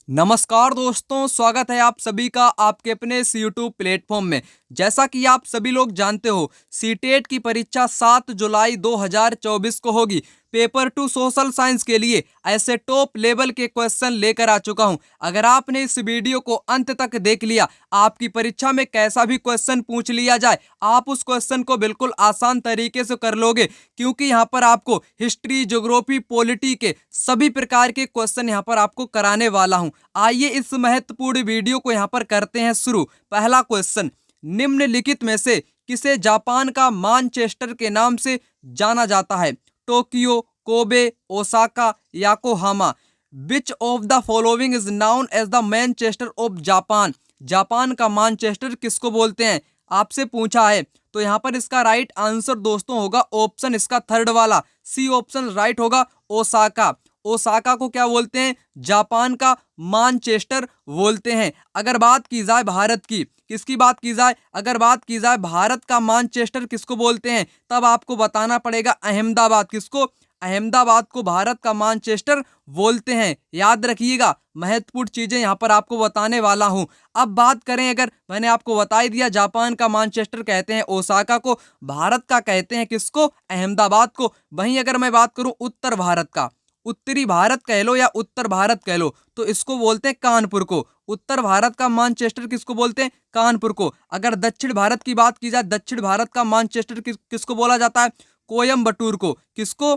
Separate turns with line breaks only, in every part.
नमस्कार दोस्तों, स्वागत है आप सभी का आपके अपने इस यूट्यूब प्लेटफॉर्म में। जैसा कि आप सभी लोग जानते हो, सीटेट की परीक्षा 7 जुलाई 2024 को होगी। पेपर 2 सोशल साइंस के लिए ऐसे टॉप लेवल के क्वेश्चन लेकर आ चुका हूं। अगर आपने इस वीडियो को अंत तक देख लिया, आपकी परीक्षा में कैसा भी क्वेश्चन पूछ लिया जाए, आप उस क्वेश्चन को बिल्कुल आसान तरीके से कर लोगे, क्योंकि यहाँ पर आपको हिस्ट्री, ज्योग्राफी, पॉलिटी के सभी प्रकार के क्वेश्चन यहाँ पर आपको कराने वाला हूं। आइए इस महत्वपूर्ण वीडियो को यहाँ पर करते हैं शुरू। पहला क्वेश्चन, निम्नलिखित में से किसे जापान का मानचेस्टर के नाम से जाना जाता है? Tokyo, Kobe, Osaka, Yokohama. Which of the following is known as the Manchester of Japan? Japan का मानचेस्टर किसको बोलते हैं, आपसे पूछा है। तो यहाँ पर इसका राइट आंसर दोस्तों होगा ऑप्शन इसका थर्ड वाला, सी ऑप्शन राइट होगा, ओसाका। ओसाका को क्या बोलते हैं? जापान का मानचेस्टर बोलते हैं। अगर बात की जाए भारत की, किसकी बात की जाए? अगर बात की जाए भारत का मानचेस्टर किसको बोलते हैं, तब आपको बताना पड़ेगा अहमदाबाद। किसको? अहमदाबाद को भारत का मानचेस्टर बोलते हैं। याद रखिएगा, महत्वपूर्ण चीजें यहाँ पर आपको बताने वाला हूँ। अब बात करें, अगर मैंने आपको बता ही दिया जापान का मानचेस्टर कहते हैं ओसाका को, भारत का कहते हैं किसको? अहमदाबाद को। वहीं अगर मैं बात करूं उत्तर भारत का, उत्तरी भारत कह लो या उत्तर भारत कह लो, तो इसको बोलते हैं कानपुर को। उत्तर भारत का मानचेस्टर किसको बोलते हैं? कानपुर को। अगर दक्षिण भारत की बात की जाए, दक्षिण भारत का मानचेस्टर किसको बोला जाता है? कोयम्बटूर को। किसको?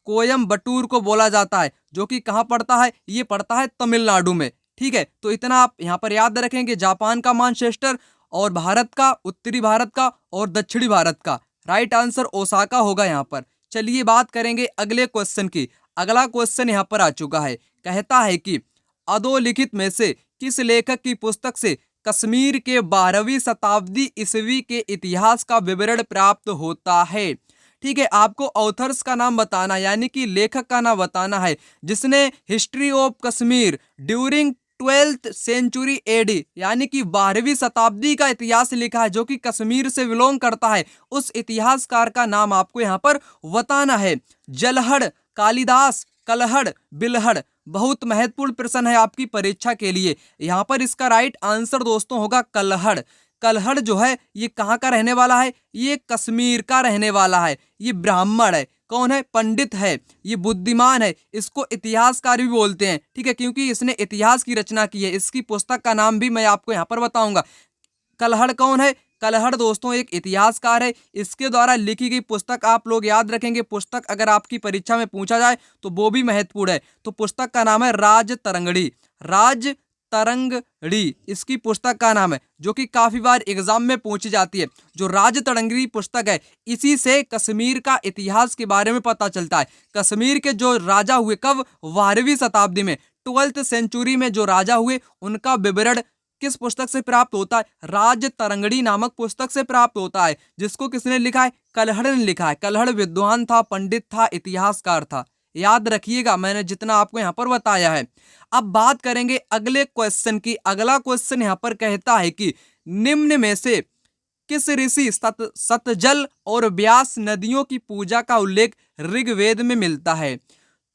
कोयम्बटूर को बोला जाता है, जो कि कहाँ पड़ता है? ये पड़ता है तमिलनाडु में। ठीक है, तो इतना आप यहाँ पर याद रखेंगे, जापान का मानचेस्टर और भारत का, उत्तरी भारत का और दक्षिणी भारत का। राइट आंसर ओसाका होगा यहाँ पर। चलिए बात करेंगे अगले क्वेश्चन की। अगला क्वेश्चन यहाँ पर आ चुका है, कहता है कि अधोलिखित में से किस लेखक की पुस्तक से कश्मीर के 12वीं शताब्दी ईस्वी के इतिहास का विवरण प्राप्त होता है? ठीक है, आपको ऑथर्स का नाम बताना, यानी कि लेखक का नाम बताना है, जिसने history of Kashmir during 12th century AD, यानी कि 12वीं शताब्दी का इतिहास लिखा है, जो कि कश्मीर से बिलोंग करता है। उस इतिहासकार का नाम आपको यहाँ पर बताना है। जलहड़, कालिदास, कलहड़, बिलहड़। बहुत महत्वपूर्ण प्रश्न है आपकी परीक्षा के लिए। यहाँ पर इसका राइट आंसर दोस्तों होगा कलहड़। कलहड़ जो है ये कहाँ का रहने वाला है? ये कश्मीर का रहने वाला है। ये ब्राह्मण है। कौन है? पंडित है। ये बुद्धिमान है। इसको इतिहासकार भी बोलते हैं। ठीक है, क्योंकि इसने इतिहास की रचना की है। इसकी पुस्तक का नाम भी मैं आपको यहाँ पर बताऊंगा। कलहड़ कौन है? कलहड़ दोस्तों एक इतिहासकार है। इसके द्वारा लिखी गई पुस्तक आप लोग याद रखेंगे। पुस्तक अगर आपकी परीक्षा में पूछा जाए तो वो भी महत्वपूर्ण है। तो पुस्तक का नाम है राज तरंगड़ी। राज तरंगड़ी इसकी पुस्तक का नाम है, जो कि काफी बार एग्जाम में पूछी जाती है। जो राज तरंगड़ी पुस्तक है, इसी से कश्मीर का इतिहास के बारे में पता चलता है। कश्मीर के जो राजा हुए, कब? 12वीं शताब्दी में, 12th सेंचुरी में जो राजा हुए, उनका विवरण किस पुस्तक से प्राप्त होता है? राज तरंगड़ी नामक पुस्तक से प्राप्त होता है, जिसको किसने लिखा है? कलहड़ ने लिखा है। कलहड़ विद्वान था, पंडित था, इतिहासकार था। याद रखिएगा, मैंने जितना आपको यहाँ पर बताया है। अब बात करेंगे अगले क्वेश्चन की। अगला क्वेश्चन यहाँ पर कहता है कि निम्न में से किस ऋषि सतजल और व्यास नदियों की पूजा का उल्लेख ऋग्वेद में मिलता है?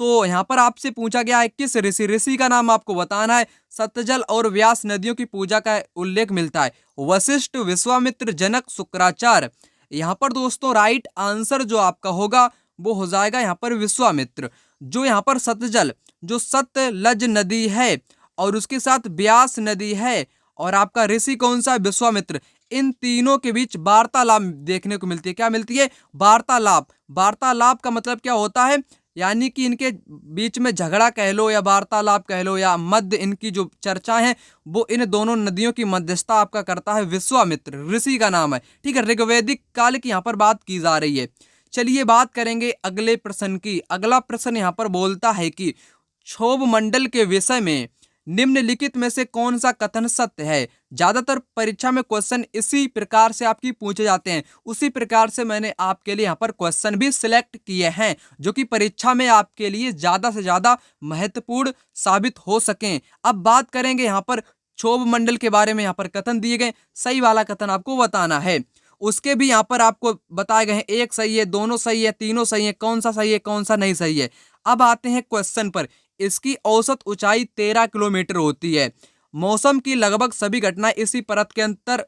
तो यहाँ पर आपसे पूछा गया है किस ऋषि, ऋषि का नाम आपको बताना है। सतजल और व्यास नदियों की पूजा का उल्लेख मिलता है। वशिष्ठ, विश्वामित्र, जनक, शुक्राचार्य। यहाँ पर दोस्तों राइट आंसर जो आपका होगा वो हो जाएगा यहाँ पर विश्वामित्र। जो यहाँ पर सतजल, जो सतलज नदी है, और उसके साथ व्यास नदी है, और आपका ऋषि कौन सा है? विश्वामित्र। इन तीनों के बीच वार्तालाप देखने को मिलती है। क्या मिलती है? वार्तालाप। वार्तालाप का मतलब क्या होता है? यानी कि इनके बीच में झगड़ा कह लो या वार्तालाप कह लो, या मध्य इनकी जो चर्चा है, वो इन दोनों नदियों की मध्यस्थता आपका करता है विश्वामित्र। ऋषि का नाम है। ठीक है, ऋग्वैदिक काल की यहाँ पर बात की जा रही है। चलिए बात करेंगे अगले प्रश्न की। अगला प्रश्न यहाँ पर बोलता है कि क्षोभ मंडल के विषय में निम्नलिखित में से कौन सा कथन सत्य है? ज्यादातर परीक्षा में क्वेश्चन इसी प्रकार से आपकी पूछे जाते हैं। उसी प्रकार से मैंने आपके लिए यहाँ पर क्वेश्चन भी सिलेक्ट किए हैं, जो कि परीक्षा में आपके लिए ज्यादा से ज्यादा महत्वपूर्ण साबित हो सकें। अब बात करेंगे यहाँ पर क्षोभ मंडल के बारे में। यहाँ पर कथन दिए गए, सही वाला कथन आपको बताना है। उसके भी यहाँ पर आपको बताए गए हैं, एक सही है, दोनों सही है, तीनों सही है, कौन सा सही है, कौन सा नहीं सही है। अब आते हैं क्वेश्चन पर। इसकी औसत ऊंचाई 13 किलोमीटर होती है। मौसम की लगभग सभी घटनाएं इसी परत के अंदर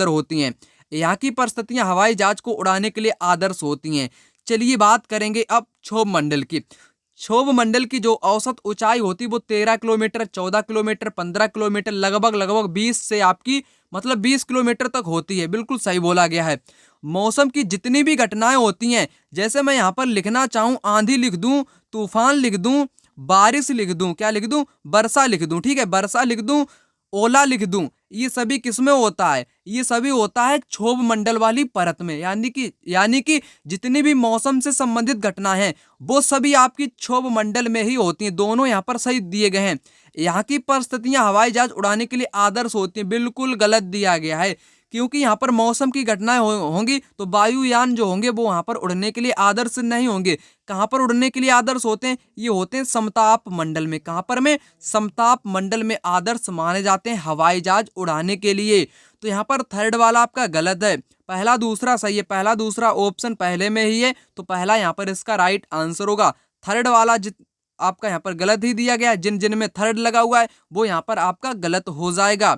होती हैं। यहाँ की परिस्थितियां हवाई जहाज को उड़ाने के लिए आदर्श होती हैं। चलिए बात करेंगे अब क्षोभ मंडल की। क्षोभ मंडल की जो औसत ऊंचाई होती है वो 13 किलोमीटर, 14 किलोमीटर, 15 किलोमीटर, लगभग 20 से आपकी मतलब 20 किलोमीटर तक होती है। बिल्कुल सही बोला गया है। मौसम की जितनी भी घटनाएं होती हैं, जैसे मैं यहाँ पर लिखना चाहूँ, आंधी लिख दूं, तूफान लिख दूं, बारिश लिख दूं, क्या लिख दूं, वर्षा लिख दूं, ठीक है, वर्षा लिख दूं, ओला लिख दूं, ये सभी किसमें होता है, ये सभी होता है क्षोभ मंडल वाली परत में। यानी कि जितनी भी मौसम से संबंधित घटना है वो सभी आपकी क्षोभ मंडल में ही होती हैं। दोनों यहाँ पर सही दिए गए हैं। यहाँ की परिस्थितियां हवाई जहाज उड़ाने के लिए आदर्श होती हैं, बिल्कुल गलत दिया गया है। क्योंकि यहाँ पर मौसम की घटनाएं होंगी तो वायुयान जो होंगे वो वहां पर उड़ने के लिए आदर्श नहीं होंगे। कहां पर उड़ने के लिए आदर्श होते हैं, ये होते हैं समताप मंडल में। कहां पर में समताप मंडल में आदर्श माने जाते हैं हवाई जहाज उड़ाने के लिए। तो यहाँ पर थर्ड वाला आपका गलत है, पहला दूसरा सही है। पहला दूसरा ऑप्शन पहले में ही है, तो पहला यहाँ पर इसका राइट आंसर होगा। थर्ड वाला आपका यहाँ पर गलत ही दिया गया है। जिन जिन में थर्ड लगा हुआ है वो यहाँ पर आपका गलत हो जाएगा।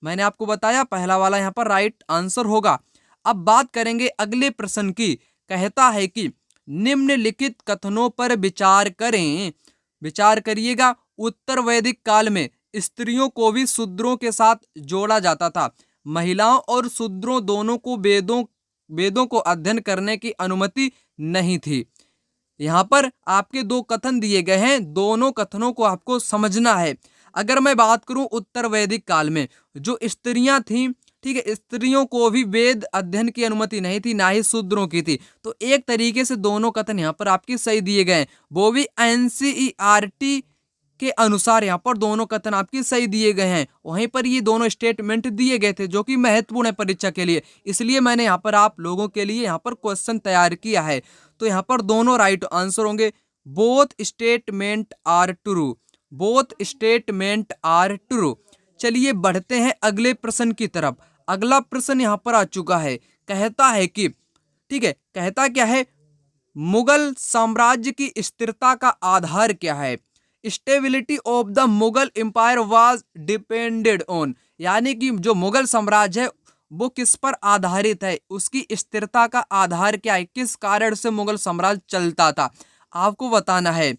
मैंने आपको बताया पहला वाला यहाँ पर राइट आंसर होगा। अब बात करेंगे अगले प्रश्न की। कहता है कि निम्नलिखित कथनों पर विचार करें, विचार करिएगा। उत्तर वैदिक काल में स्त्रियों को भी शूद्रों के साथ जोड़ा जाता था। महिलाओं और शूद्रों दोनों को वेदों को अध्ययन करने की अनुमति नहीं थी। यहाँ पर आपके दो कथन दिए गए हैं, दोनों कथनों को आपको समझना है। अगर मैं बात करूं उत्तर वैदिक काल में जो स्त्रियां थीं, ठीक है, स्त्रियों को भी वेद अध्ययन की अनुमति नहीं थी, ना ही शूद्रों की थी। तो एक तरीके से दोनों कथन यहाँ पर आपकी सही दिए गए हैं, वो भी NCERT के अनुसार यहाँ पर दोनों कथन आपकी सही दिए गए हैं। वहीं पर ये दोनों स्टेटमेंट दिए गए थे जो कि महत्वपूर्ण है परीक्षा के लिए, इसलिए मैंने यहाँ पर आप लोगों के लिए यहाँ पर क्वेश्चन तैयार किया है। तो यहाँ पर दोनों राइट आंसर होंगे। Both statement are true, both statement are true. चलिए बढ़ते हैं अगले प्रश्न की तरफ। अगला प्रश्न यहाँ पर आ चुका है। कहता है कि, ठीक है, कहता क्या है, मुगल साम्राज्य की स्थिरता का आधार क्या है। Stability of the Mughal empire was depended on, यानी कि जो मुगल साम्राज्य है वो किस पर आधारित है, उसकी स्थिरता का आधार क्या है, किस कारण से मुगल साम्राज्य चलता था, आपको बताना है।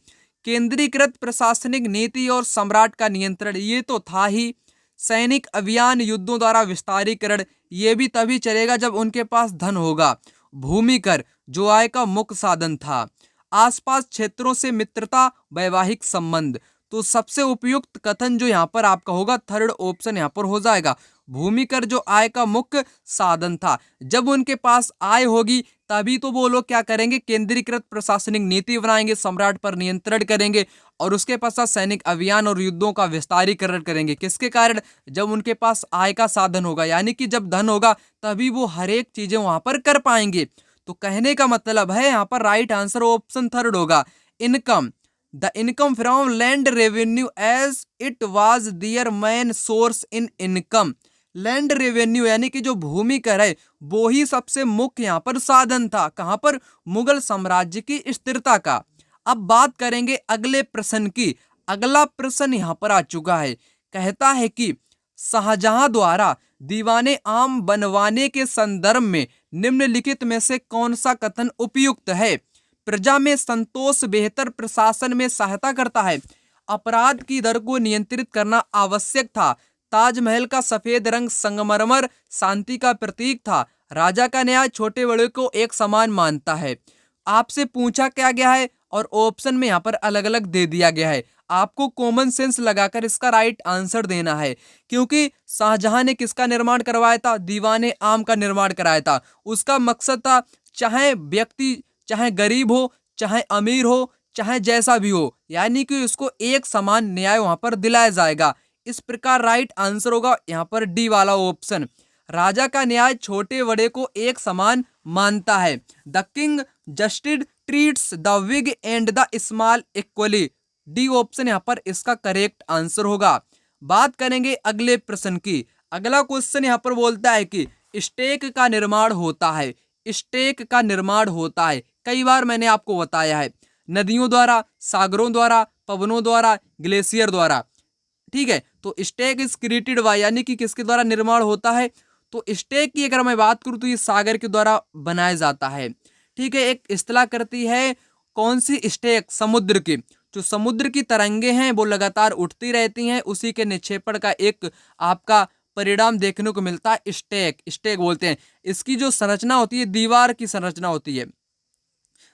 केंद्रीकृत प्रशासनिक नीति और सम्राट का नियंत्रण, ये तो था ही। सैनिक अभियान, युद्धों द्वारा विस्तारीकरण, ये भी तभी चलेगा जब उनके पास धन होगा। भूमि कर, जो आय का मुख्य साधन था। आसपास क्षेत्रों से मित्रता, वैवाहिक संबंध। तो सबसे उपयुक्त कथन जो यहाँ पर आपका होगा, थर्ड ऑप्शन यहाँ पर हो जाएगा। भूमि कर जो आय का मुख्य साधन था, जब उनके पास आय होगी तभी तो वो लोग क्या करेंगे, केंद्रीकृत प्रशासनिक नीति बनाएंगे, सम्राट पर नियंत्रण करेंगे और उसके पश्चात सैनिक अभियान और युद्धों का विस्तारीकरण करेंगे। किसके कारण, जब उनके पास आय का साधन होगा, यानी कि जब धन होगा तभी वो हर एक चीजें वहां पर कर पाएंगे। तो कहने का मतलब है यहाँ पर राइट आंसर ऑप्शन थर्ड होगा। Income, the income from land revenue as it was their main source in income. Land revenue यानी कि जो भूमि कर है वो ही सबसे मुख्य यहाँ पर साधन था। कहां पर, मुगल साम्राज्य की स्थिरता का। अब बात करेंगे अगले प्रश्न की। अगला प्रश्न यहाँ पर आ चुका है। कहता है कि शाहजहां द्वारा दीवाने आम बनवाने के संदर्भ में निम्नलिखित में से कौन सा कथन उपयुक्त है। प्रजा में संतोष बेहतर प्रशासन में सहायता करता है। अपराध की दर को नियंत्रित करना आवश्यक था। ताजमहल का सफेद रंग संगमरमर शांति का प्रतीक था। राजा का न्याय छोटे बड़े को एक समान मानता है। आपसे पूछा क्या गया है और ऑप्शन में यहाँ पर अलग अलग दे दिया गया है। आपको कॉमन सेंस लगाकर इसका राइट आंसर देना है, क्योंकि शाहजहां ने किसका निर्माण करवाया था, दीवाने आम का निर्माण कराया था। उसका मकसद था चाहे व्यक्ति चाहे गरीब हो, चाहे अमीर हो, चाहे जैसा भी हो, यानी कि उसको एक समान न्याय वहां पर दिलाया जाएगा। इस प्रकार राइट आंसर होगा यहाँ पर डी वाला ऑप्शन। राजा का न्याय छोटे बड़े को एक समान मानता है। The king justice treats the big and the small equally. D option यहाँ पर इसका करेक्ट आंसर होगा। बात करेंगे अगले प्रश्न की। अगला क्वेश्चन यहाँ पर बोलता है कि स्टेक का निर्माण होता है। स्टेक का निर्माण होता है, कई बार मैंने आपको बताया है, नदियों द्वारा, सागरों द्वारा, पवनों द्वारा, ग्लेशियर द्वारा। ठीक है, तो स्टेक इज क्रिएटेड बाय, यानी कि किसके द्वारा निर्माण होता है, तो स्टेक की अगर मैं बात करूं तो ये सागर के द्वारा बनाया जाता है। ठीक है, एक इस्तेलाह करती है कौन सी, स्टेक, समुद्र की। जो समुद्र की तरंगे हैं वो लगातार उठती रहती हैं, उसी के निक्षेपण का एक आपका परिणाम देखने को मिलता है, स्टेक, स्टेक बोलते हैं। इसकी जो संरचना होती है दीवार की संरचना होती है,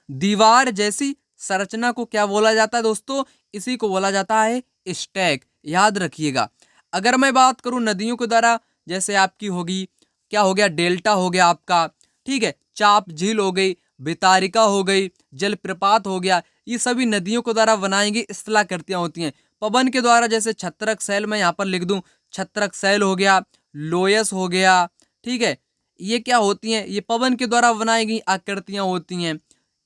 दीवार जैसी संरचना को क्या बोला जाता है दोस्तों, इसी को बोला जाता है स्टैक, याद रखिएगा। अगर मैं बात करूं नदियों के द्वारा, जैसे आपकी होगी, क्या हो गया, डेल्टा हो गया आपका, ठीक है, चाप झील हो गई, भितारिका हो गई, जलप्रपात हो गया, ये सभी नदियों के द्वारा बनाई गई स्थलाकृतियां होती हैं। पवन के द्वारा जैसे छत्रक शैल, मैं यहाँ पर लिख दूं, छत्रक शैल हो गया, लोयस हो गया, ठीक है, ये क्या होती हैं, ये पवन के द्वारा बनाई गई आकृतियां होती हैं।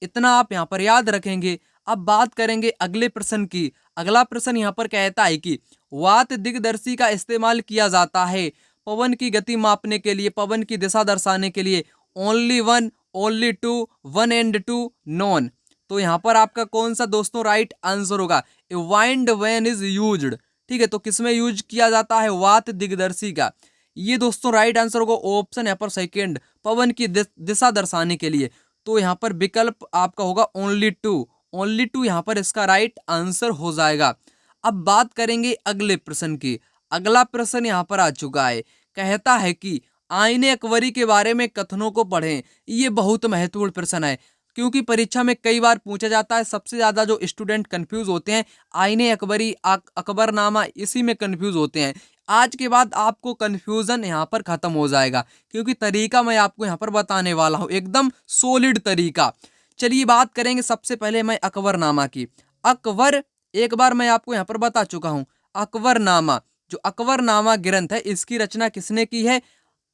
इतना आप यहाँ पर याद रखेंगे। अब बात करेंगे अगले प्रश्न की। अगला प्रश्न यहाँ पर कहता है कि वात दिग्दर्शी का इस्तेमाल किया जाता है पवन की गति मापने के लिए, पवन की दिशा दर्शाने के लिए। Only one, only two, one and two, none. तो यहाँ पर आपका कौन सा दोस्तों राइट आंसर होगा, ए वाइंड वैन इज यूज्ड। ठीक है, तो किसमें यूज किया जाता है, वात दिग्दर्शी का। ये दोस्तों राइट आंसर होगा ऑप्शन यहाँ पर सेकेंड, पवन की दिशा दर्शाने के लिए। तो यहाँ पर विकल्प आपका होगा ओनली टू, ओनली टू यहाँ पर इसका राइट आंसर हो जाएगा। अब बात करेंगे अगले प्रश्न की। अगला प्रश्न यहाँ पर आ चुका है, कहता है कि आईने अकबरी के बारे में कथनों को पढ़ें। ये बहुत महत्वपूर्ण प्रश्न है, क्योंकि परीक्षा में कई बार पूछा जाता है। सबसे ज्यादा जो स्टूडेंट कंफ्यूज होते हैं आईने अकबरी, अकबरनामा, इसी में कंफ्यूज होते हैं। आज के बाद आपको कंफ्यूजन यहाँ पर खत्म हो जाएगा, क्योंकि तरीका मैं आपको यहाँ पर बताने वाला हूँ, एकदम सॉलिड तरीका। चलिए बात करेंगे सबसे पहले मैं अकबरनामा की। अकबर, एक बार मैं आपको यहाँ पर बता चुका हूँ, अकबरनामा, जो अकबरनामा ग्रंथ है इसकी रचना किसने की है,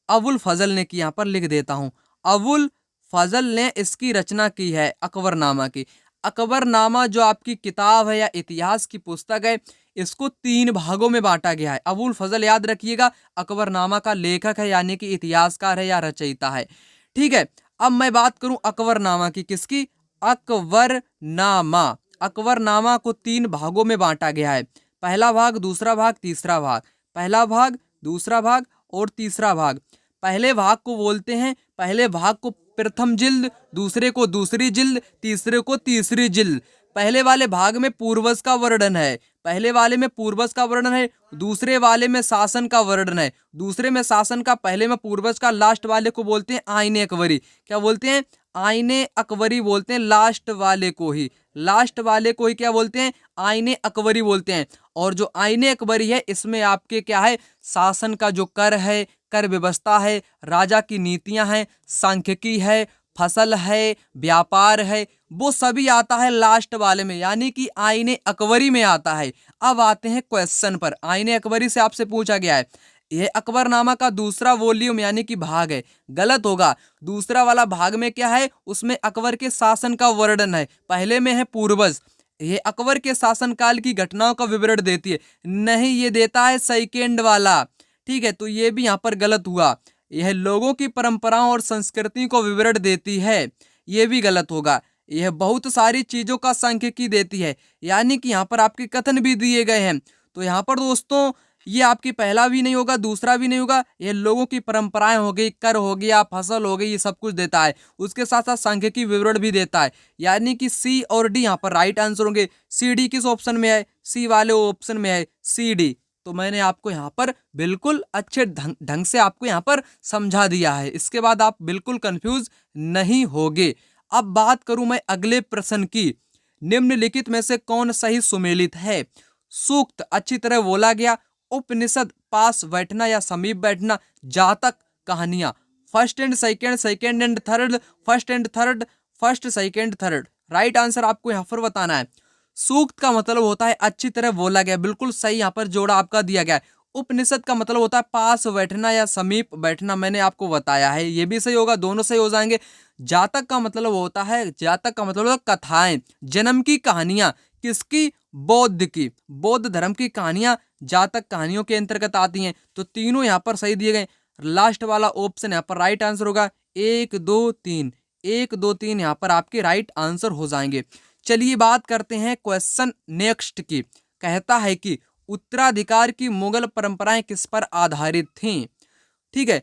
अबुल फजल ने की। यहाँ पर लिख देता हूँ, अबुल फजल ने इसकी रचना की है अकबरनामा की। अकबरनामा जो आपकी किताब है या इतिहास की पुस्तक है, इसको 3 भागों में बांटा गया है। अबुल फजल याद रखिएगा अकबरनामा का लेखक है, यानी कि इतिहासकार है या रचयिता है। ठीक है, अब मैं बात करूं अकबरनामा की, किसकी, अकबरनामा। अकबरनामा को 3 भागों में बांटा गया है, पहला भाग, दूसरा भाग, तीसरा भाग। पहला भाग, दूसरा भाग और तीसरा भाग। पहले भाग को बोलते हैं, पहले भाग को प्रथम जिल्द, दूसरे को दूसरी जिल्द, तीसरे को तीसरी जिल्द। पहले वाले भाग में पूर्वज का वर्णन है, पहले वाले में पूर्वज का वर्णन है, दूसरे वाले में शासन का वर्णन है, दूसरे में शासन का, पहले में पूर्वज का, लास्ट वाले को बोलते हैं आईने अकबरी। क्या बोलते हैं, आईने अकबरी बोलते हैं लास्ट वाले को ही, लास्ट वाले को ही क्या बोलते हैं, आईने अकबरी बोलते हैं। और जो आईने अकबरी है इसमें आपके क्या है, शासन का जो कर है, कर व्यवस्था है, राजा की नीतियां हैं, सांख्यिकी है, फसल है, व्यापार है, वो सभी आता है लास्ट वाले में, यानी कि आईने अकबरी में आता है। अब आते हैं क्वेश्चन पर। आईने अकबरी से आपसे पूछा गया है, यह अकबरनामा का दूसरा वॉल्यूम यानी कि भाग है, गलत होगा। दूसरा वाला भाग में क्या है, उसमें अकबर के शासन का वर्णन है, पहले में है पूर्वज, ये अकबर के शासनकाल की घटनाओं का विवरण देती है, नहीं ये देता है सेकेंड वाला। ठीक है, तो ये भी यहाँ पर गलत हुआ। यह लोगों की परंपराओं और संस्कृति को विवरण देती है, ये भी गलत होगा। यह बहुत सारी चीजों का सांख्यिकी देती है, यानी कि यहाँ पर आपके कथन भी दिए गए हैं। तो यहाँ पर दोस्तों ये आपकी पहला भी नहीं होगा, दूसरा भी नहीं होगा। यह लोगों की परंपराएं हो गई, कर हो गया, फसल हो गई, ये सब कुछ देता है। उसके साथ साथ सांख्यिकी विवरण भी देता है, यानी कि सी और डी यहाँ पर राइट आंसर होंगे। सी डी किस ऑप्शन में है, सी वाले ऑप्शन में है, सी डी। तो मैंने आपको यहाँ पर बिल्कुल अच्छे ढंग से आपको यहाँ पर समझा दिया है, इसके बाद आप बिल्कुल कंफ्यूज नहीं होगे। अब बात करूं मैं अगले प्रश्न की, निम्नलिखित में से कौन सही सुमेलित है। सूक्त अच्छी तरह बोला गया, उपनिषद पास बैठना या समीप बैठना, जातक, कहानियां, first and second, second and third, first and third, first second third. Right answer आपको यहाँ पर बताना है। सूक्त का मतलब होता है अच्छी तरह बोला गया, बिल्कुल सही यहाँ पर जोड़ा आपका दिया गया है। उपनिषद का मतलब होता है पास बैठना या समीप बैठना, मैंने आपको बताया है, ये भी सही होगा, दोनों सही हो जाएंगे। जातक का मतलब होता है, जातक का मतलब होता है कथाएं, जन्म की कहानियां, किसकी, बौद्ध की, बौद्ध धर्म की कहानियां जातक कहानियों के अंतर्गत आती हैं। तो तीनों यहाँ पर सही दिए गए। लास्ट वाला ऑप्शन यहाँ पर राइट आंसर होगा, 1 2 3, 1 2 3 यहाँ पर आपके राइट आंसर हो जाएंगे। चलिए बात करते हैं क्वेश्चन नेक्स्ट की। कहता है कि उत्तराधिकार की मुगल परंपराएं किस पर आधारित थीं। ठीक है,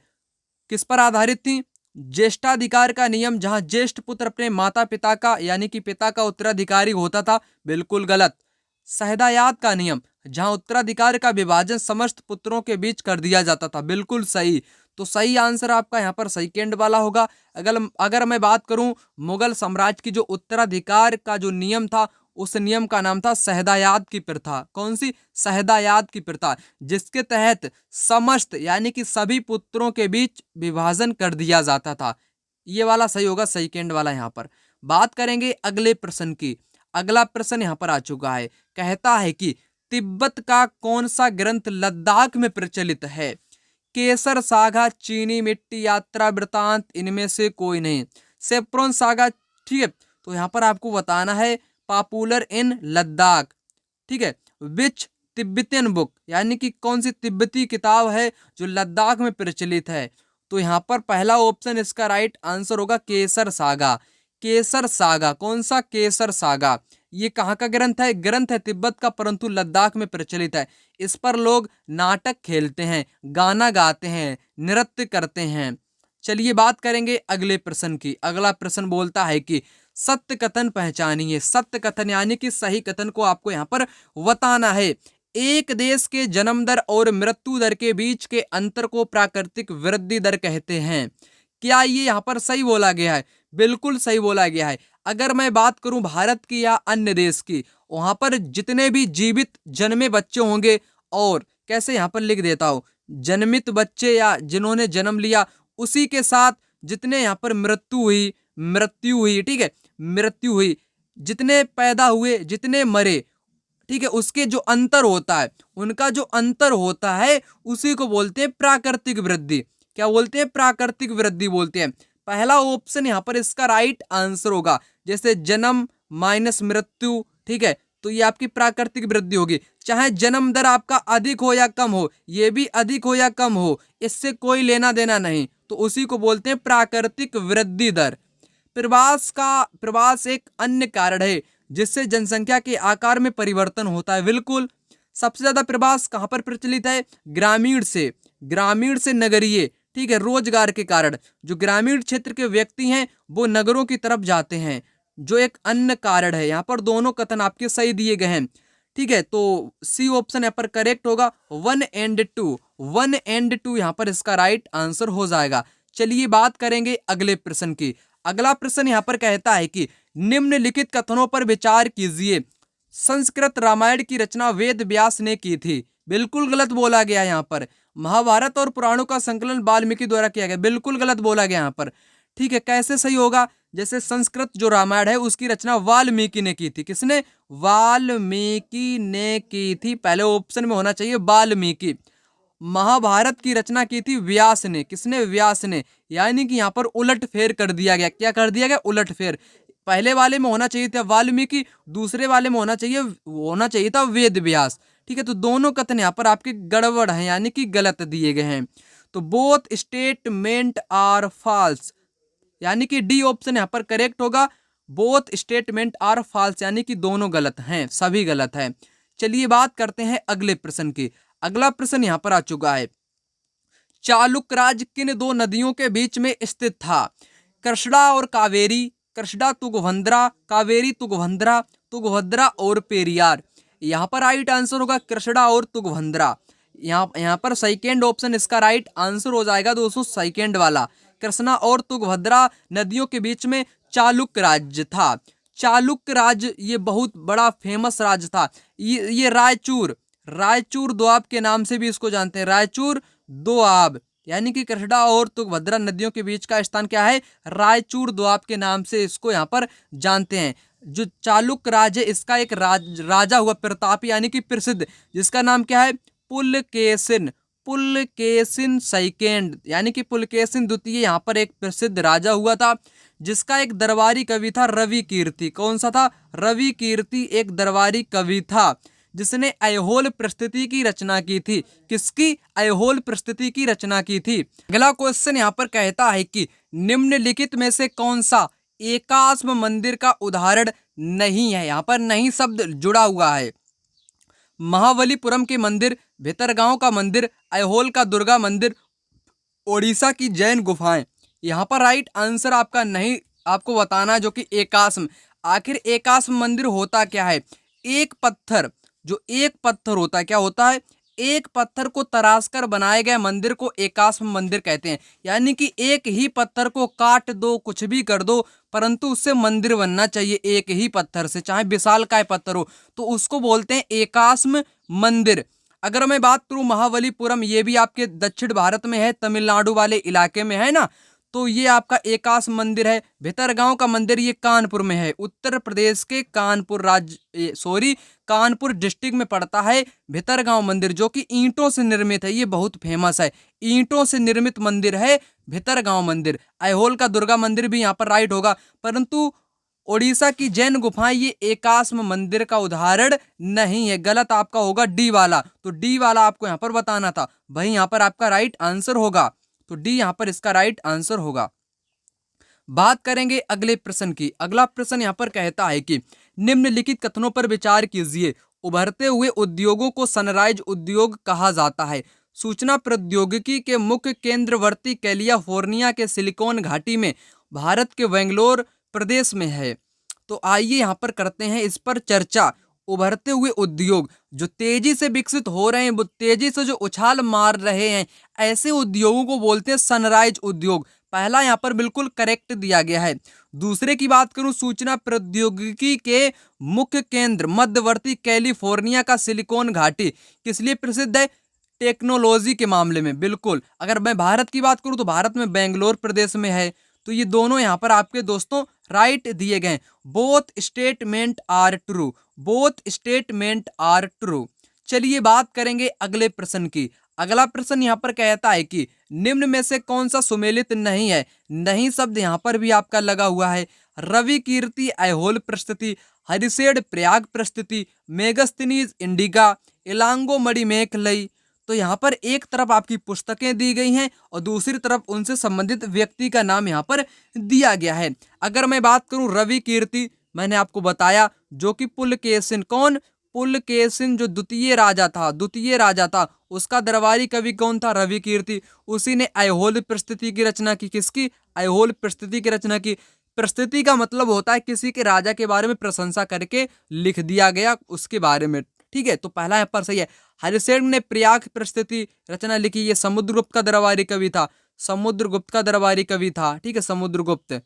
किस पर आधारित थी? ज्येष्ठाधिकार का नियम, जहां ज्येष्ठ पुत्र अपने माता पिता का यानी कि पिता का उत्तराधिकारी होता था, बिल्कुल गलत। सहदायाद का नियम, जहां उत्तराधिकार का विभाजन समस्त पुत्रों के बीच कर दिया जाता था, बिल्कुल सही। तो सही आंसर आपका यहाँ पर सेकंड वाला होगा। अगर मैं बात करूं मुगल साम्राज्य की जो उत्तराधिकार का जो नियम था, उस नियम का नाम था सहदायाद की प्रथा। कौन सी? सहदायाद की प्रथा, जिसके तहत समस्त यानी कि सभी पुत्रों के बीच विभाजन कर दिया जाता था। ये वाला सही होगा, सेकंड वाला। यहाँ पर बात करेंगे अगले प्रश्न की। अगला प्रश्न यहाँ पर आ चुका है। कहता है कि तिब्बत का कौन सा ग्रंथ लद्दाख में प्रचलित है? केसर सागा, चीनी मिट्टी, यात्रा वृतांत, इनमें से कोई नहीं। Saffron saga. ठीक है, तो यहाँ पर आपको बताना है पॉपुलर इन लद्दाख। ठीक है, विच तिब्बतियन बुक, यानी कि कौन सी तिब्बती किताब है जो लद्दाख में प्रचलित है? तो यहाँ पर पहला ऑप्शन इसका राइट आंसर होगा केसर सागा। केसर सागा, कौन सा? केसर सागा। ये कहाँ का ग्रंथ है? ग्रंथ है तिब्बत का, परंतु लद्दाख में प्रचलित है। इस पर लोग नाटक खेलते हैं, गाना गाते हैं, नृत्य करते हैं। चलिए बात करेंगे अगले प्रश्न की। अगला प्रश्न बोलता है कि सत्य कथन पहचानिए। सत्य कथन यानी कि सही कथन को आपको यहाँ पर बताना है। एक देश के जन्म दर और मृत्यु दर के बीच के अंतर को प्राकृतिक वृद्धि दर कहते हैं। क्या ये यहाँ पर सही बोला गया है? बिल्कुल सही बोला गया है। अगर मैं बात करूं भारत की या अन्य देश की, वहां पर जितने भी जीवित जन्मे बच्चे होंगे, और कैसे यहाँ पर लिख देता हूं, जन्मित बच्चे या जिन्होंने जन्म लिया, उसी के साथ जितने यहाँ पर मृत्यु हुई, ठीक है, मृत्यु हुई, जितने पैदा हुए, जितने मरे, ठीक है, उसके जो अंतर होता है, उनका जो अंतर होता है, उसी को बोलते हैं प्राकृतिक वृद्धि। क्या बोलते हैं? प्राकृतिक वृद्धि बोलते हैं। पहला ऑप्शन यहाँ पर इसका राइट आंसर होगा। जैसे जन्म माइनस मृत्यु, ठीक है, तो ये आपकी प्राकृतिक वृद्धि होगी। चाहे जन्म दर आपका अधिक हो या कम हो, ये भी अधिक हो या कम हो, इससे कोई लेना देना नहीं, तो उसी को बोलते हैं प्राकृतिक वृद्धि दर। प्रवास एक अन्य कारण है जिससे जनसंख्या के आकार में परिवर्तन होता है। बिल्कुल, सबसे ज्यादा प्रवास कहां पर प्रचलित है? ग्रामीण से नगरीय, ठीक है, रोजगार के कारण जो ग्रामीण क्षेत्र के व्यक्ति हैं वो नगरों की तरफ जाते हैं, जो एक अन्य कारण है। यहाँ पर दोनों कथन आपके सही दिए गए हैं। ठीक है, तो सी ऑप्शन यहाँ पर करेक्ट होगा। 1 and 2 यहाँ पर इसका राइट आंसर हो जाएगा। चलिए बात करेंगे अगले प्रश्न की। अगला प्रश्न यहाँ पर कहता है कि निम्नलिखित कथनों पर विचार कीजिए। संस्कृत रामायण की रचना वेद व्यास ने की थी। बिल्कुल गलत बोला गया यहाँ पर। महाभारत और पुराणों का संकलन वाल्मीकि द्वारा किया गया। बिल्कुल गलत बोला गया यहाँ पर। ठीक है, कैसे सही होगा? जैसे संस्कृत जो रामायण है उसकी रचना वाल्मीकि ने की थी। किसने? वाल्मीकि ने की थी। पहले ऑप्शन में होना चाहिए वाल्मीकि। महाभारत की रचना की थी व्यास ने। किसने? व्यास ने। यानी कि यहाँ पर उलट फेर कर दिया गया। क्या कर दिया गया? उलट फेर। पहले वाले में होना चाहिए था वाल्मीकि, दूसरे वाले में होना चाहिए था वेद व्यास। ठीक है, तो दोनों कथन यहाँ पर आपके गड़बड़ हैं, यानी कि गलत दिए गए हैं। तो बोथ स्टेटमेंट आर फॉल्स, यानी कि डी ऑप्शन यहाँ पर करेक्ट होगा। बोथ स्टेटमेंट आर फॉल्स, यानी कि दोनों गलत हैं, सभी गलत हैं। चलिए बात करते हैं अगले प्रश्न की। अगला प्रश्न यहाँ पर आ चुका है। चालुक्य राज्य किन दो नदियों के बीच में स्थित था? कृष्णा और कावेरी, कृष्णा तुंगभद्रा, कावेरी तुंगभद्रा, तुंगभद्रा और पेरियार। यहाँ पर राइट आंसर होगा कृष्णा और तुंगभद्रा। यहाँ पर सेकेंड ऑप्शन इसका राइट आंसर हो जाएगा दोस्तों, सेकेंड वाला। कृष्णा और तुंगभद्रा नदियों के बीच में चालुक्य राज्य था। चालुक्य राज्य ये बहुत बड़ा फेमस राज्य था। ये रायचूर दोआब के नाम से भी इसको जानते हैं। रायचूर दोआब, यानी कि कृष्णा और तुंगभद्रा नदियों के बीच का स्थान क्या है? रायचूर दोआब के नाम से इसको यहाँ पर जानते हैं। जो चालुक्य राज्य, इसका एक राजा हुआ प्रतापी, यानी कि प्रसिद्ध, जिसका नाम क्या है? पुलकेशिन सेकेंड, यानी कि पुलकेशिन द्वितीय यहाँ पर एक प्रसिद्ध राजा हुआ था, जिसका एक दरबारी कवि था रवि कीर्ति। कौन सा था? रवि कीर्ति एक दरबारी कवि था, जिसने ऐहोल प्रस्तुति की रचना की थी। किसकी? ऐहोल प्रस्तुति की रचना की थी। अगला क्वेश्चन यहाँ पर कहता है कि निम्नलिखित में से कौन सा एकाश्म मंदिर का उदाहरण नहीं है, यहाँ पर नहीं शब्द जुड़ा हुआ है। महाबलीपुरम के मंदिर, भितरगांव का मंदिर, ऐहोल का दुर्गा मंदिर, ओडिशा की जैन गुफाएं। यहाँ पर राइट आंसर आपका नहीं आपको बताना है, जो कि एकाश्म। आखिर एकाश्म मंदिर होता क्या है? एक पत्थर, जो एक पत्थर होता है, क्या होता है? एक पत्थर को तराश कर बनाए गए मंदिर को एकाश्म मंदिर कहते हैं। यानी कि एक ही पत्थर को काट दो, कुछ भी कर दो, परंतु उससे मंदिर बनना चाहिए एक ही पत्थर से, चाहे विशालकाय पत्थर हो, तो उसको बोलते हैं एकाश्म मंदिर। अगर मैं बात करूं महाबलीपुरम, ये भी आपके दक्षिण भारत में है, तमिलनाडु वाले इलाके में है ना, तो ये आपका एकाश्म मंदिर है। भितरगांव का मंदिर ये कानपुर में है, उत्तर प्रदेश के कानपुर डिस्ट्रिक्ट में पड़ता है भितरगांव मंदिर, जो कि ईंटों से निर्मित है। ये बहुत फेमस है, ईंटों से निर्मित मंदिर है भितरगांव मंदिर। ऐहोल का दुर्गा मंदिर भी यहाँ पर राइट होगा, परंतु ओडिशा की जैन गुफाएं ये एकाश्म मंदिर का उदाहरण नहीं है। गलत आपका होगा डी वाला, तो डी वाला आपको यहाँ पर बताना था, वही यहाँ पर आपका राइट आंसर होगा। तो डी यहाँ पर इसका राइट आंसर होगा। बात करेंगे अगले प्रश्न की। अगला प्रश्न यहाँ पर कहता है कि निम्नलिखित कथनों पर विचार कीजिए। उभरते हुए उद्योगों को सनराइज उद्योग कहा जाता है। सूचना प्रौद्योगिकी के मुख्य केंद्रवर्ती कैलिफोर्निया के सिलिकॉन घाटी में भारत के बेंगलोर प्रदेश में है। तो आइए यहाँ पर करते हैं इस पर चर्चा। उभरते हुए उद्योग जो तेजी से विकसित हो रहे हैं, वो तेजी से जो उछाल मार रहे हैं, ऐसे उद्योगों को बोलते हैं सनराइज उद्योग। पहला यहाँ पर बिल्कुल करेक्ट दिया गया है। दूसरे की बात करूं, सूचना प्रौद्योगिकी के मुख्य केंद्र मध्यवर्ती कैलिफोर्निया का सिलिकॉन घाटी किस लिए प्रसिद्ध है? टेक्नोलॉजी के मामले में। बिल्कुल। अगर मैं भारत की बात करूं तो भारत में बेंगलोर प्रदेश में है। तो ये दोनों यहाँ पर आपके दोस्तों राइट दिए गए। Both statement are true, both statement are true. चलिए बात करेंगे अगले प्रश्न की। अगला प्रश्न यहाँ पर कहता है कि निम्न में से कौन सा सुमेलित नहीं है? नहीं शब्द यहाँ पर भी आपका लगा हुआ है। रवि कीर्ति ऐहोल प्रस्तुति, हरिसेड प्रयाग प्रस्तुति, मेगस्थनीज इंडिका, इलांगो मणिमेखलई। तो यहाँ पर एक तरफ आपकी पुस्तकें दी गई हैं और दूसरी तरफ उनसे संबंधित व्यक्ति का नाम यहाँ पर दिया गया है। अगर मैं बात करूं रवि कीर्ति, मैंने आपको बताया जो कि पुलकेशिन, कौन? पुलकेशिन जो द्वितीय राजा था, उसका दरबारी कवि कौन था? रवि कीर्ति। उसी ने ऐहोल प्रस्तुति की रचना की। किसकी? ऐहोल प्रस्तुति की रचना की। प्रस्तुति का मतलब होता है किसी के राजा के बारे में प्रशंसा करके लिख दिया गया उसके बारे में। ठीक है, तो पहला यहाँ पर सही है। हरिसेन ने प्रयाग प्रस्तुति रचना लिखी, ये समुद्रगुप्त का दरबारी कवि था। समुद्रगुप्त का दरबारी कवि था। ठीक है, समुद्रगुप्त।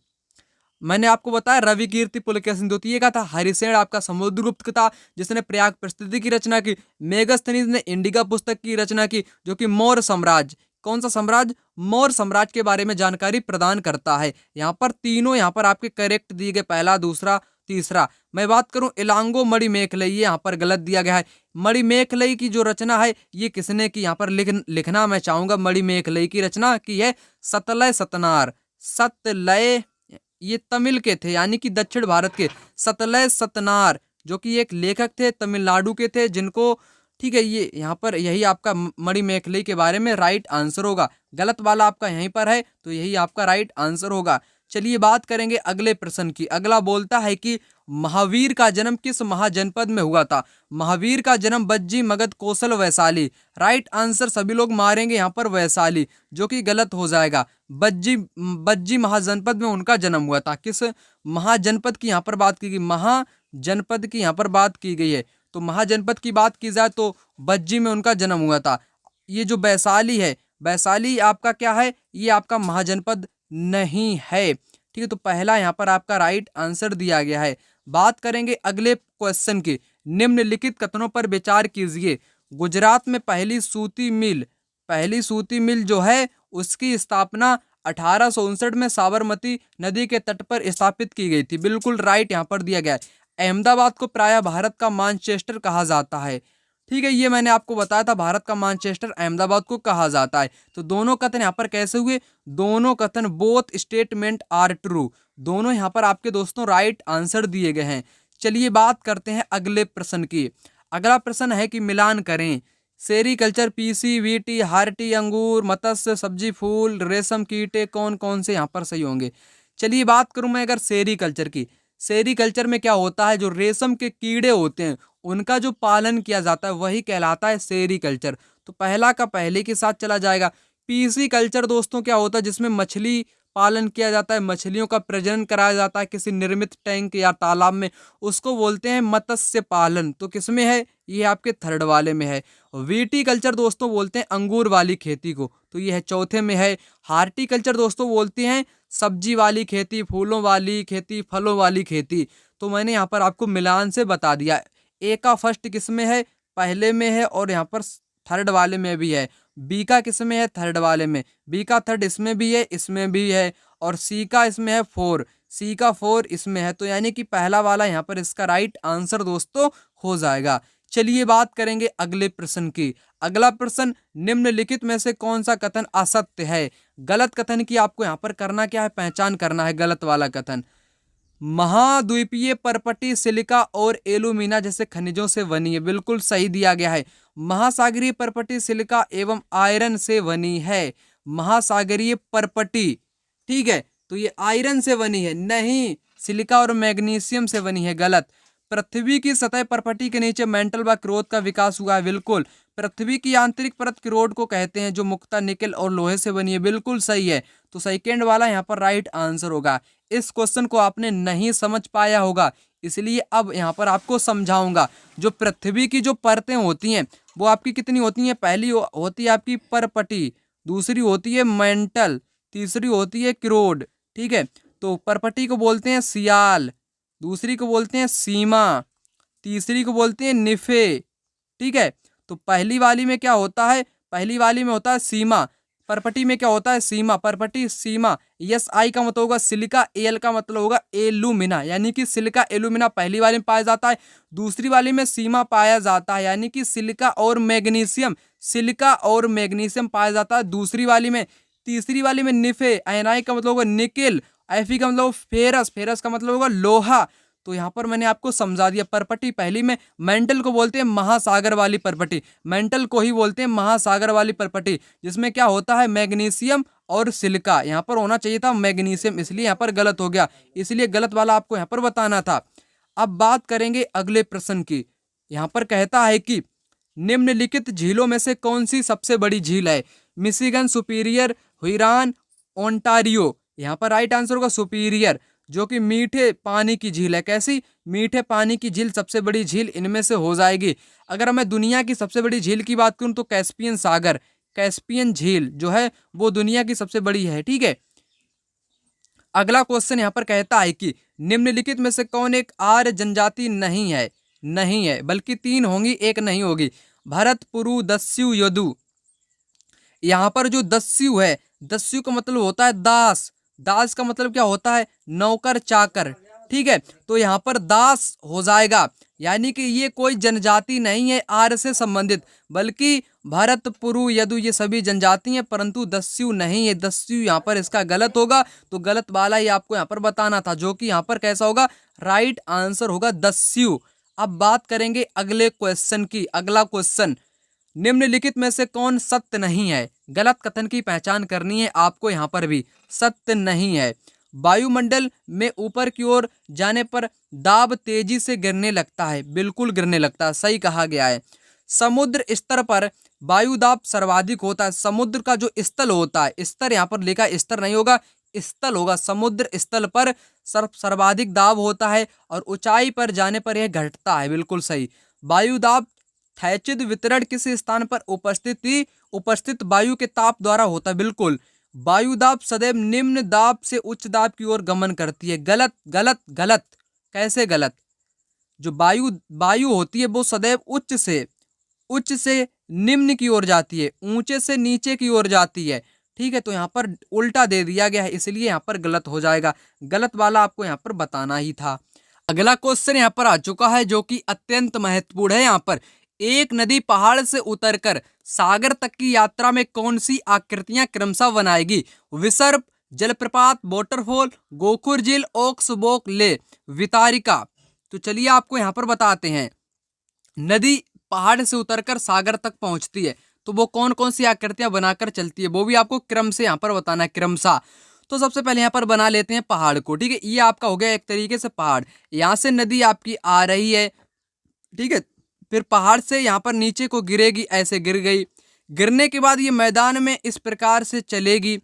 मैंने आपको बताया रवि कीर्ति पुलकेशिन द्वितीय का था। हरिसेन आपका समुद्रगुप्त था जिसने प्रयाग प्रस्तुति की रचना की। मेगस्थनीज ने इंडिका पुस्तक की रचना की, जो कि मौर्य साम्राज्य, कौन सा साम्राज्य? मौर्य साम्राज्य के बारे में जानकारी प्रदान करता है। यहाँ पर तीनों यहाँ पर आपके करेक्ट दिए गए, पहला, दूसरा, तीसरा। मैं बात करूं इलांगो मणिमेखलई, ये यहाँ पर गलत दिया गया है। मणिमेखलई की जो रचना है ये किसने की? यहाँ पर लिखना मैं चाहूंगा, मणिमेखलई की रचना की है सतलय सतनार। सतलय ये तमिल के थे, यानी कि दक्षिण भारत के। सतलय सतनार जो कि एक लेखक थे, तमिलनाडु के थे, जिनको, ठीक है, ये यहाँ पर यही आपका मणिमेखलई के बारे में राइट आंसर होगा। गलत वाला आपका यहीं पर है, तो यही आपका राइट आंसर होगा। चलिए बात करेंगे अगले प्रश्न की। अगला बोलता है कि महावीर का जन्म किस महाजनपद में हुआ था? महावीर का जन्म बज्जी, मगध, कौशल, वैशाली। राइट आंसर सभी लोग मारेंगे यहाँ पर वैशाली, जो कि गलत हो जाएगा। बज्जी महाजनपद में उनका जन्म हुआ था। किस महाजनपद की यहाँ पर बात की गई? महाजनपद की यहाँ पर बात की गई है। तो महाजनपद की बात की जाए तो बज्जी में उनका जन्म हुआ था। ये जो वैशाली है, वैशाली आपका क्या है? ये आपका महाजनपद नहीं है। ठीक है, तो पहला यहाँ पर आपका राइट आंसर दिया गया है। बात करेंगे अगले क्वेश्चन की। निम्नलिखित कथनों पर विचार कीजिए। गुजरात में पहली सूती मिल जो है उसकी स्थापना 1859 में साबरमती नदी के तट पर स्थापित की गई थी। बिल्कुल राइट यहाँ पर दिया गया है। अहमदाबाद को प्रायः भारत का मैनचेस्टर कहा जाता है। ठीक है, ये मैंने आपको बताया था, भारत का मैनचेस्टर अहमदाबाद को कहा जाता है। तो दोनों कथन यहाँ पर कैसे हुए? दोनों कथन बोथ स्टेटमेंट आर ट्रू, दोनों यहाँ पर आपके दोस्तों राइट आंसर दिए गए हैं। चलिए बात करते हैं अगले प्रश्न की। अगला प्रश्न है कि मिलान करें। सेरीकल्चर, पीसीवीटी, हार्टी, अंगूर, मत्स्य, सब्जी, फूल, रेशम कीटे कौन कौन से यहाँ पर सही होंगे? चलिए बात करूं मैं अगर सेरीकल्चर की। सेरीकल्चर में क्या होता है, जो रेशम के कीड़े होते हैं उनका जो पालन किया जाता है वही कहलाता है सेरीकल्चर। तो पहला का पहले के साथ चला जाएगा। पीसी कल्चर दोस्तों क्या होता है, जिसमें मछली पालन किया जाता है, मछलियों का प्रजनन कराया जाता है किसी निर्मित टैंक या तालाब में, उसको बोलते हैं मत्स्य पालन। तो किसमें है, ये आपके थर्ड वाले में है। वीटी कल्चर दोस्तों बोलते हैं अंगूर वाली खेती को, तो ये है चौथे में है। हार्टिकल्चर दोस्तों बोलते हैं सब्जी वाली खेती, फूलों वाली खेती, फलों वाली खेती। तो मैंने यहाँ पर आपको मिलान से बता दिया। ए का फर्स्ट किस में है, पहले में है, और यहाँ पर थर्ड वाले में भी है। बी का किस में है, थर्ड वाले में। बी का थर्ड इसमें भी है, इसमें भी है, और सी का इसमें है फोर, सी का फोर इसमें है। तो यानी कि पहला वाला यहाँ पर इसका राइट आंसर दोस्तों हो जाएगा। चलिए बात करेंगे अगले प्रश्न की। अगला प्रश्न, निम्नलिखित में से कौन सा कथन असत्य है। गलत कथन की आपको यहाँ पर करना क्या है, पहचान करना है गलत वाला कथन। महाद्वीपीय पर्पटी सिलिका और एलुमिना जैसे खनिजों से बनी है, बिल्कुल सही दिया गया है। महासागरीय पर्पटी सिलिका एवं आयरन से बनी है। महासागरीय पर्पटी, ठीक है, तो ये आयरन से बनी है, नहीं सिलिका और मैग्नीशियम से बनी है, गलत। पृथ्वी की सतह पर्पटी के नीचे मेंटल व क्रोध का विकास हुआ है, बिल्कुल। पृथ्वी की आंतरिक परत क्रोड को कहते हैं, जो मुख्यतः निकेल और लोहे से बनी है, बिल्कुल सही है। तो सेकेंड वाला यहाँ पर राइट आंसर होगा। इस क्वेश्चन को आपने नहीं समझ पाया होगा, इसलिए अब यहाँ पर आपको समझाऊंगा। जो पृथ्वी की जो परतें होती हैं वो आपकी कितनी होती हैं, पहली होती है आपकी परपटी, दूसरी होती है मेंटल, तीसरी होती है क्रोड, ठीक है। तो परपटी को बोलते हैं सियाल, दूसरी को बोलते हैं सीमा, तीसरी को बोलते हैं निफे, ठीक है। तो पहली वाली में क्या होता है, पहली वाली में होता है सीमा, परपटी में क्या होता है सीमा, परपटी सीमा। यस आई का मतलब होगा सिलिका, एल का मतलब होगा एलुमिना, यानी कि सिलिका एलुमिना पहली वाली में पाया जाता है, दूसरी वाली में सीमा पाया जाता है, यानी कि सिलिका और मैग्नीशियम, सिलिका और मैग्नीशियम पाया जाता है दूसरी वाली में। तीसरी वाली में निफे, एनआई का मतलब होगा निकेल, एफी का मतलब फेरस, फेरस का मतलब होगा लोहा। तो यहाँ पर मैंने आपको समझा दिया। परपटी पहली में, मेंटल को बोलते हैं महासागर वाली परपटी, मेंटल को ही बोलते हैं महासागर वाली परपटी, जिसमें क्या होता है मैग्नीशियम और सिलिका। यहाँ पर होना चाहिए था मैग्नीशियम, इसलिए यहाँ पर गलत हो गया, इसलिए गलत वाला आपको यहाँ पर बताना था। अब बात करेंगे अगले प्रश्न की। यहाँ पर कहता है कि निम्नलिखित झीलों में से कौन सी सबसे बड़ी झील है। Michigan, Superior, Huron, Ontario. यहाँ पर राइट आंसर होगा सुपीरियर, जो कि मीठे पानी की झील है। कैसी, मीठे पानी की झील सबसे बड़ी झील इनमें से हो जाएगी। अगर मैं दुनिया की सबसे बड़ी झील की बात करूं तो कैस्पियन सागर, कैस्पियन झील जो है वो दुनिया की सबसे बड़ी है, ठीक है। अगला क्वेश्चन यहाँ पर कहता है कि निम्नलिखित में से कौन एक आर्य जनजाति नहीं है, नहीं है, बल्कि तीन होंगी, एक नहीं होगी। भरत, पुरु, दस्यु, यदु। यहाँ पर जो दस्यु है, दस्यु का मतलब होता है दास, दास का मतलब क्या होता है नौकर चाकर, ठीक है। तो यहाँ पर दास हो जाएगा, यानी कि ये कोई जनजाति नहीं है आर्य से संबंधित, बल्कि भरत, पुरु, यदु ये सभी जनजाति हैं, परंतु दस्यु नहीं है। दस्यु यहाँ पर इसका गलत होगा, तो गलत वाला ही आपको यहाँ पर बताना था, जो कि यहाँ पर कैसा होगा, राइट आंसर होगा दस्यु। अब बात करेंगे अगले क्वेश्चन की। अगला क्वेश्चन, निम्नलिखित में से कौन सत्य नहीं है। गलत कथन की पहचान करनी है आपको, यहाँ पर भी सत्य नहीं है। वायुमंडल में ऊपर की ओर जाने पर दाब तेजी से गिरने लगता है, बिल्कुल गिरने लगता है, सही कहा गया है। समुद्र स्तर पर वायु दाब सर्वाधिक होता है। समुद्र का जो स्थल होता है, स्तर यहाँ पर लिखा, स्तर नहीं होगा, स्थल होगा। समुद्र स्थल पर सर्वाधिक दाब होता है और ऊंचाई पर जाने पर यह घटता है, बिल्कुल सही। वायु दाब क्षैतिज वितरण किसी स्थान पर उपस्थित वायु के ताप द्वारा होता है, बिल्कुल। वायु दाब सदैव निम्न दाब से उच्च दाब की ओर गमन करती है, गलत गलत गलत। कैसे गलत, जो वायु होती है वो सदैव उच्च से निम्न की ओर जाती है, ऊंचे से नीचे की ओर जाती है, ठीक है। तो यहाँ पर उल्टा दे दिया गया है, इसलिए यहाँ पर गलत हो जाएगा, गलत वाला आपको यहाँ पर बताना ही था। अगला क्वेश्चन यहाँ पर आ चुका है, जो कि अत्यंत महत्वपूर्ण है। यहाँ पर एक नदी पहाड़ से उतरकर सागर तक की यात्रा में कौन सी आकृतियां क्रमशः बनाएगी। विसर्प, जलप्रपात, वाटरफॉल, गोखुर झील, ओक्सबोक ले, वितारिका। तो चलिए आपको यहाँ पर बताते हैं। नदी पहाड़ से उतरकर सागर तक पहुंचती है, तो वो कौन कौन सी आकृतियां बनाकर चलती है, वो भी आपको क्रम से यहाँ पर बताना है, क्रमशः। तो सबसे पहले यहाँ पर बना लेते हैं पहाड़ को, ठीक है। ये आपका हो गया एक तरीके से पहाड़, यहाँ से नदी आपकी आ रही है, ठीक है। फिर पहाड़ से यहाँ पर नीचे को गिरेगी, ऐसे गिर गई, गिरने के बाद ये मैदान में इस प्रकार से चलेगी,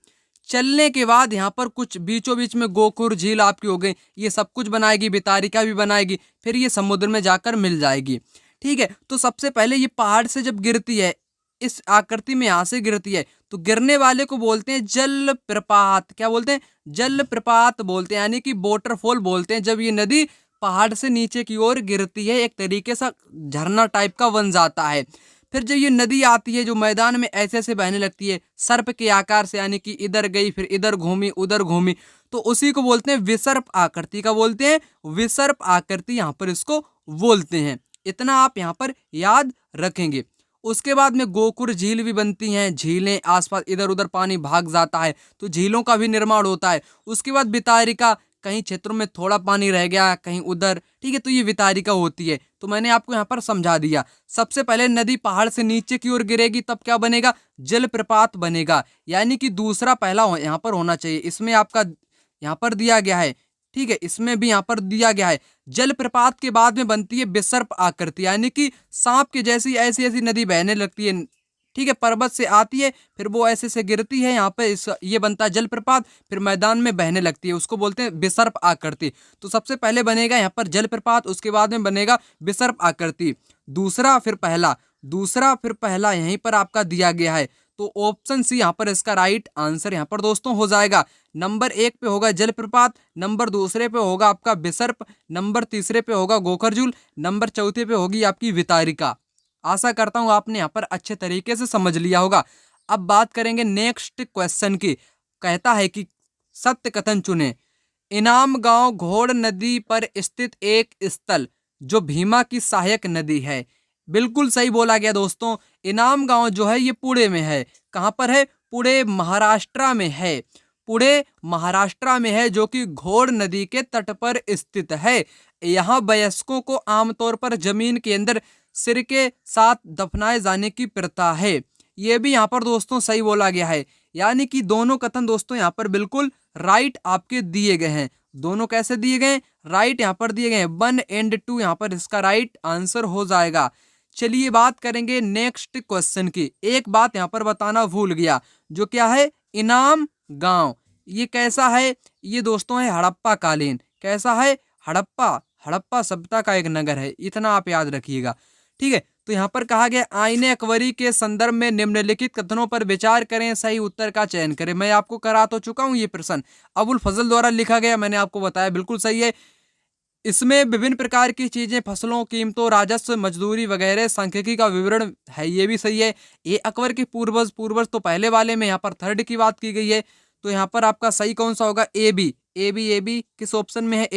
चलने के बाद यहाँ पर कुछ बीचों बीच में गोखुर झील आपकी हो गई, ये सब कुछ बनाएगी, बितारिका भी बनाएगी, फिर ये समुद्र में जाकर मिल जाएगी, ठीक है। तो सबसे पहले ये पहाड़ से जब गिरती है, इस आकृति में यहाँ से गिरती है, तो गिरने वाले को बोलते हैं जल प्रपात। क्या बोलते हैं? जल प्रपात बोलते हैं, यानी कि वाटरफॉल बोलते हैं। जब ये नदी पहाड़ से नीचे की ओर गिरती है, एक तरीके से झरना टाइप का बन जाता है। फिर जब ये नदी आती है, जो मैदान में ऐसे ऐसे बहने लगती है सर्प के आकार से, यानी कि इधर गई फिर इधर घूमी उधर घूमी, तो उसी को बोलते हैं विसर्प आकृति। का बोलते हैं? विसर्प आकृति यहाँ पर इसको बोलते हैं। इतना आप यहाँ पर याद रखेंगे। उसके बाद में गोकुर झील भी बनती हैं, झीलें आसपास इधर उधर पानी भाग जाता है तो झीलों का भी निर्माण होता है। उसके बाद वितारिका, कहीं क्षेत्रों में थोड़ा पानी रह गया कहीं उधर, ठीक है, तो ये वितारिका होती है। तो मैंने आपको यहाँ पर समझा दिया। सबसे पहले नदी पहाड़ से नीचे की ओर गिरेगी, तब क्या बनेगा? जलप्रपात बनेगा, यानी कि दूसरा पहला यहाँ पर होना चाहिए। इसमें आपका यहाँ पर दिया गया है, ठीक है, इसमें भी यहाँ पर दिया गया है। जलप्रपात के बाद में बनती है विसर्प आकृति, यानी कि सांप के जैसी ऐसी ऐसी नदी बहने लगती है, ठीक है, पर्वत से आती है फिर वो ऐसे से गिरती है, यहाँ पे ये बनता है जलप्रपात, फिर मैदान में बहने लगती है, उसको बोलते हैं विसर्प आकृति। तो सबसे पहले बनेगा यहाँ पर जलप्रपात, उसके बाद में बनेगा विसर्प आकृति। दूसरा फिर पहला, दूसरा फिर पहला यहीं पर आपका दिया गया है। तो ऑप्शन सी यहाँ पर इसका राइट आंसर यहाँ पर दोस्तों हो जाएगा। नंबर 1 पे होगा जलप्रपात, नंबर दूसरे पे होगा आपका विसर्प, नंबर तीसरे पे होगा गोखरझील, नंबर चौथे पे होगी आपकी वितारिका। आशा करता हूँ आपने यहाँ पर अच्छे तरीके से समझ लिया होगा। अब बात करेंगे नेक्स्ट क्वेश्चन की। कहता है कि सत्य कथन चुने। इनाम गांव घोड़ नदी पर स्थित एक स्थल जो भीमा की सहायक नदी है। बिल्कुल सही बोला गया दोस्तों। इनाम गांव जो है ये पुणे में है। कहाँ पर है? पुणे महाराष्ट्र में है। पुणे महाराष्ट्र में है, जो कि घोड़ नदी के तट पर स्थित है। यहाँ वयस्कों को आमतौर पर जमीन के अंदर सिर के साथ दफनाए जाने की प्रथा है। ये भी यहाँ पर दोस्तों सही बोला गया है, यानी कि दोनों कथन दोस्तों यहाँ पर बिल्कुल राइट आपके दिए गए हैं। दोनों कैसे दिए गए? राइट यहाँ पर दिए गए हैं। 1 और 2 यहाँ पर इसका राइट आंसर हो जाएगा। चलिए बात करेंगे नेक्स्ट क्वेश्चन की। एक बात यहाँ पर बताना भूल गया, जो क्या है? इनाम गांव ये कैसा है? ये दोस्तों है हड़प्पा कालीन। कैसा है? हड़प्पा सभ्यता का एक नगर है, इतना आप याद रखिएगा, ठीक है। तो यहाँ पर कहा गया आईने अकबरी के संदर्भ में निम्नलिखित कथनों पर विचार करें, सही उत्तर का चयन करें। मैं आपको करा तो चुका हूँ ये प्रश्न, अबुल फजल द्वारा लिखा गया, मैंने आपको बताया बिल्कुल सही है। इसमें विभिन्न प्रकार की चीजें, फसलों, कीमतों, राजस्व, मजदूरी वगैरह सांख्यिकी का विवरण है, ये भी सही है। ये अकबर के पूर्वज तो पहले वाले में यहाँ पर थर्ड की बात की गई है। तो यहाँ पर आपका सही कौन सा होगा? ए बी किस ऑप्शन में है?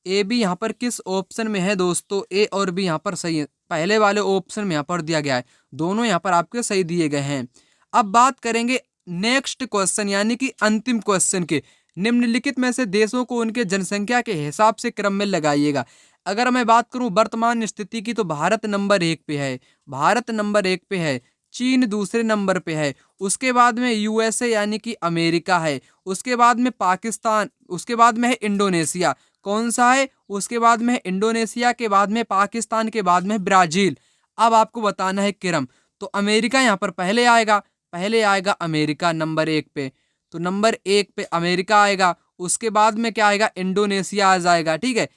ए बी यहाँ पर किस ऑप्शन में है दोस्तों? ए और बी यहाँ पर सही है, पहले वाले ऑप्शन में यहाँ पर दिया गया है। दोनों यहाँ पर आपके सही दिए गए हैं। अब बात करेंगे नेक्स्ट क्वेश्चन, यानी कि अंतिम क्वेश्चन के। निम्नलिखित में से देशों को उनके जनसंख्या के हिसाब से क्रम में लगाइएगा। अगर मैं बात करूं वर्तमान स्थिति की, तो भारत नंबर 1 पे है, भारत नंबर 1 पे है। चीन दूसरे नंबर पे है। उसके बाद में यूएसए यानी कि अमेरिका है। उसके बाद में पाकिस्तान, उसके बाद में है इंडोनेशिया। कौन सा है? उसके बाद में है इंडोनेशिया, के बाद में पाकिस्तान, के बाद में ब्राजील। अब आपको बताना है क्रम। तो अमेरिका यहाँ पर पहले आएगा अमेरिका नंबर 1 पे। तो नंबर 1 पे अमेरिका आएगा। उसके बाद में क्या आएगा? इंडोनेशिया आ जाएगा, ठीक है।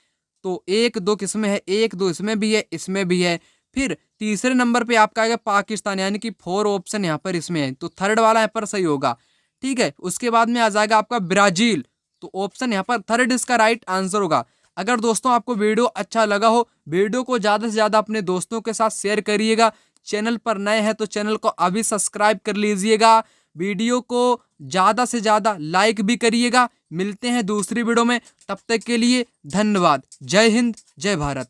तो 1 2 किसमें है? 1 2 इसमें भी है, इसमें भी है। फिर तीसरे नंबर पे आपका आएगा पाकिस्तान, यानी कि 4 ऑप्शन यहाँ पर इसमें है, तो थर्ड वाला यहाँ पर सही होगा, ठीक है। उसके बाद में आ जाएगा आपका ब्राजील, तो ऑप्शन यहाँ पर थर्ड इसका राइट आंसर होगा। अगर दोस्तों आपको वीडियो अच्छा लगा हो, वीडियो को ज़्यादा से ज़्यादा अपने दोस्तों के साथ शेयर करिएगा। चैनल पर नए हैं तो चैनल को अभी सब्सक्राइब कर लीजिएगा। वीडियो को ज़्यादा से ज़्यादा लाइक भी करिएगा। मिलते हैं दूसरी वीडियो में, तब तक के लिए धन्यवाद। जय हिंद, जय भारत।